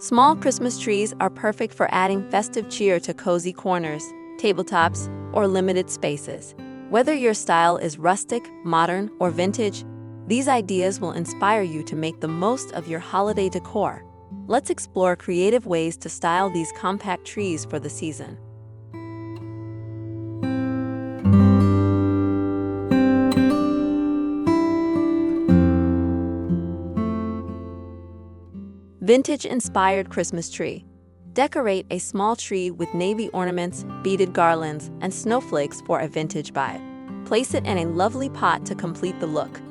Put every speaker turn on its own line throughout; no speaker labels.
Small Christmas trees are perfect for adding festive cheer to cozy corners, tabletops, or limited spaces. Whether your style is rustic, modern, or vintage, these ideas will inspire you to make the most of your holiday decor. Let's explore creative ways to style these compact trees for the season. Vintage-inspired Christmas tree. Decorate a small tree with navy ornaments, beaded garlands, and snowflakes for a vintage vibe. Place it in a lovely pot to complete the look.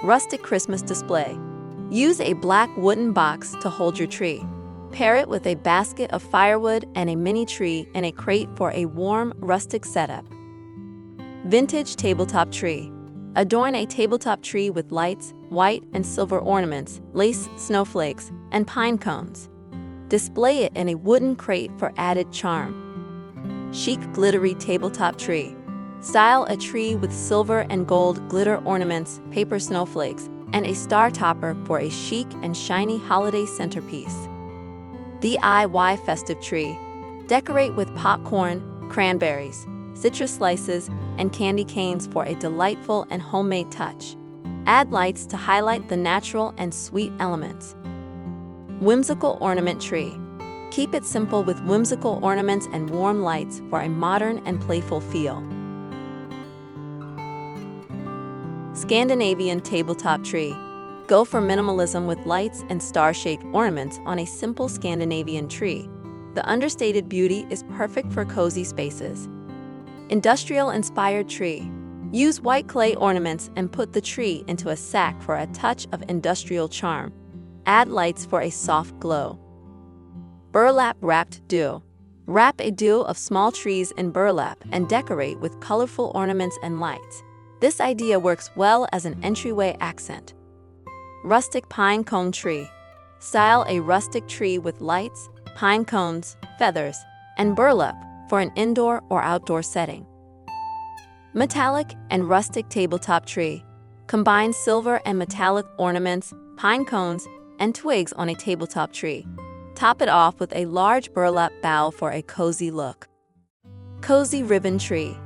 Rustic Christmas display. Use a black wooden box to hold your tree. Pair it with a basket of firewood and a mini tree in a crate for a warm, rustic setup. Vintage tabletop tree. Adorn a tabletop tree with lights, white and silver ornaments, lace snowflakes, and pine cones. Display it in a wooden crate for added charm. Chic glittery tabletop tree. Style a tree with silver and gold glitter ornaments, paper snowflakes, and a star topper for a chic and shiny holiday centerpiece. DIY festive tree. Decorate with popcorn, cranberries, citrus slices, and candy canes for a delightful and homemade touch. Add lights to highlight the natural and sweet elements. Whimsical ornament tree. Keep it simple with whimsical ornaments and warm lights for a modern and playful feel. Scandinavian tabletop tree. Go for minimalism with lights and star-shaped ornaments on a simple Scandinavian tree. The understated beauty is perfect for cozy spaces. Industrial-inspired tree. Use white clay ornaments and put the tree into a sack for a touch of industrial charm. Add lights for a soft glow. Burlap-wrapped dew. Wrap a dew of small trees in burlap and decorate with colorful ornaments and lights. This idea works well as an entryway accent. Rustic pine cone tree. Style a rustic tree with lights, pine cones, feathers, and burlap for an indoor or outdoor setting. Metallic and rustic tabletop tree. Combine silver and metallic ornaments, pine cones, and twigs on a tabletop tree. Top it off with a large burlap bough for a cozy look. Cozy ribbon tree.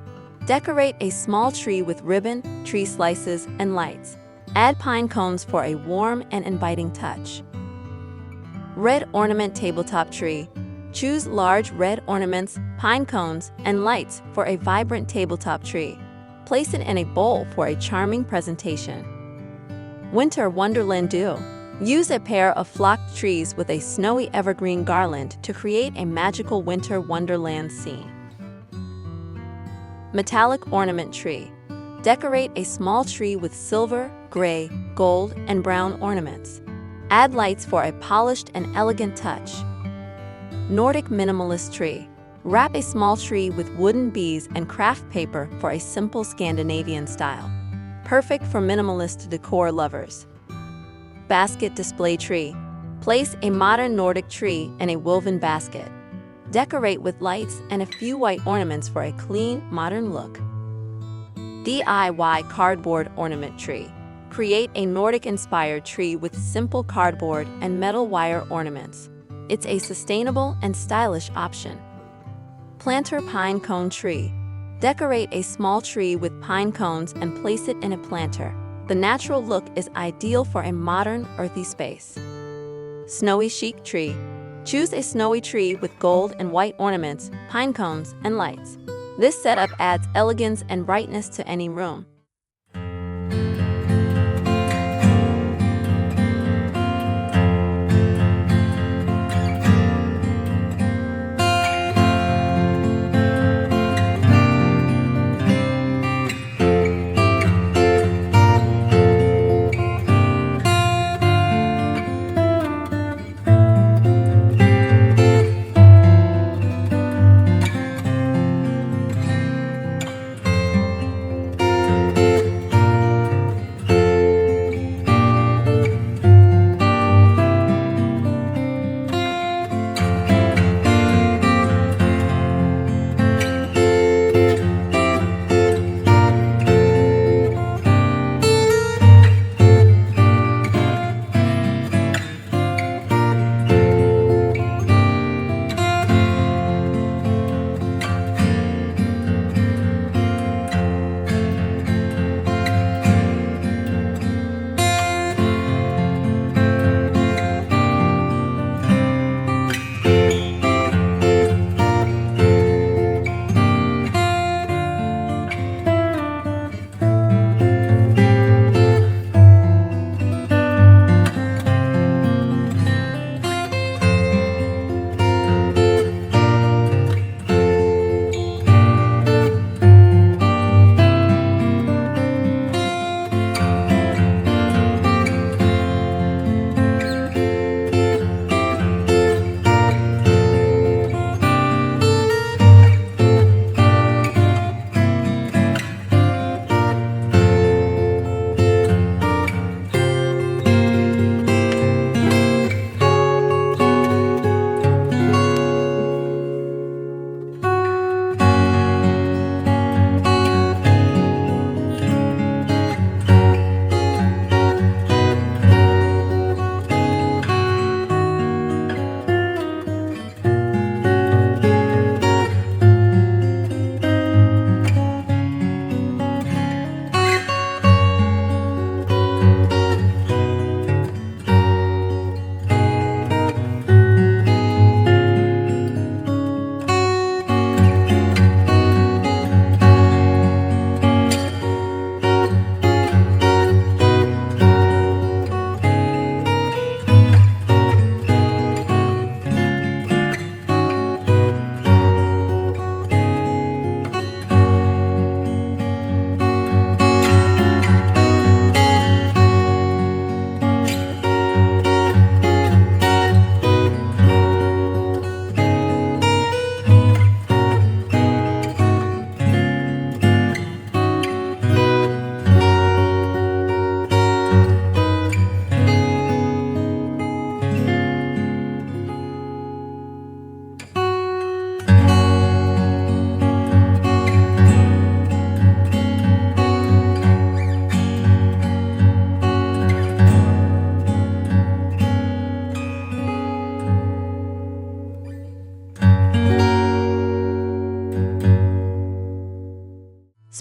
Decorate a small tree with ribbon, tree slices, and lights. Add pine cones for a warm and inviting touch. Red ornament tabletop tree. Choose large red ornaments, pine cones, and lights for a vibrant tabletop tree. Place it in a bowl for a charming presentation. Winter wonderland dew. Use a pair of flocked trees with a snowy evergreen garland to create a magical winter wonderland scene. Metallic ornament tree. Decorate a small tree with silver, gray, gold, and brown ornaments. Add lights for a polished and elegant touch. Nordic minimalist tree. Wrap a small tree with wooden bees and craft paper for a simple Scandinavian style. Perfect for minimalist decor lovers. Basket display tree. Place a modern Nordic tree in a woven basket. Decorate with lights and a few white ornaments for a clean, modern look. DIY cardboard ornament tree. Create a Nordic-inspired tree with simple cardboard and metal wire ornaments. It's a sustainable and stylish option. Planter pine cone tree. Decorate a small tree with pine cones and place it in a planter. The natural look is ideal for a modern, earthy space. Snowy chic tree. Choose a snowy tree with gold and white ornaments, pine cones, and lights. This setup adds elegance and brightness to any room.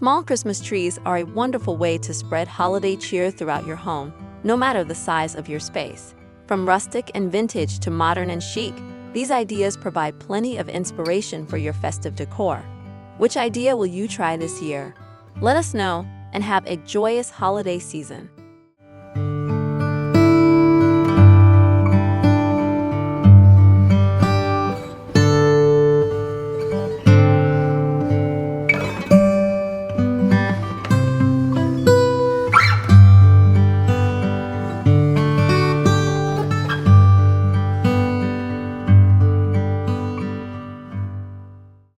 Small Christmas trees are a wonderful way to spread holiday cheer throughout your home, no matter the size of your space. From rustic and vintage to modern and chic, these ideas provide plenty of inspiration for your festive decor. Which idea will you try this year? Let us know and have a joyous holiday season.